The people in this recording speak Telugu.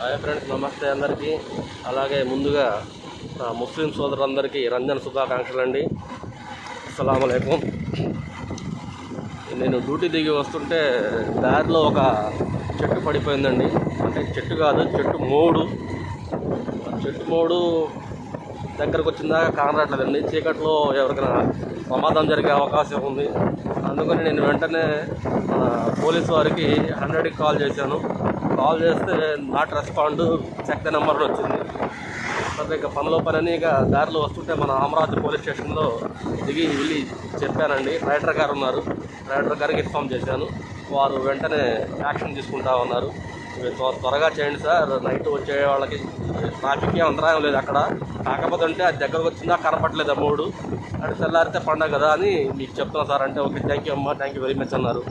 హాయ్ ఫ్రెండ్స్, నమస్తే అందరికీ. అలాగే ముందుగా ముస్లిం సోదరులందరికీ రంజాన్ శుభాకాంక్షలు అండి. అస్సలాము అలైకుం. నేను డ్యూటీ దిగి వస్తుంటే దారిలో ఒక చెట్టు పడిపోయిందండి. అంటే చెట్టు కాదు, చెట్టు మోడు దగ్గరకు వచ్చిందాక కానరాట్లేదండి. చీకట్లో ఎవరికైనా ప్రమాదం జరిగే అవకాశం ఉంది. అందుకని నేను వెంటనే మన పోలీసు వారికి 100కి కాల్ చేశాను. కాల్ చేస్తే not respond, check the number వచ్చింది. తర్వాత ఇక పనిలో పని ఇక దారిలో వస్తుంటే మన అమరావతి పోలీస్ స్టేషన్లో దిగి వెళ్ళి చెప్పానండి. రైడర్ గారు ఉన్నారు, రైడర్ గారికి ఇన్ఫామ్ చేశాను. వారు వెంటనే యాక్షన్ తీసుకుంటా ఉన్నారు. త్వరగా చేయండి సార్, నైట్ వచ్చే వాళ్ళకి ట్రాఫిక్ ఏం అంతరాయం లేదు అక్కడ. కాకపోతే అంటే అది దగ్గరకు వచ్చిందా కనపడలేదు మూడు, అంటే తెల్లారితే పండగ కదా అని మీకు చెప్తున్నా సార్ అంటే ఓకే, థ్యాంక్ యూ అమ్మా, థ్యాంక్ యూ వెరీ మచ్ అన్నారు.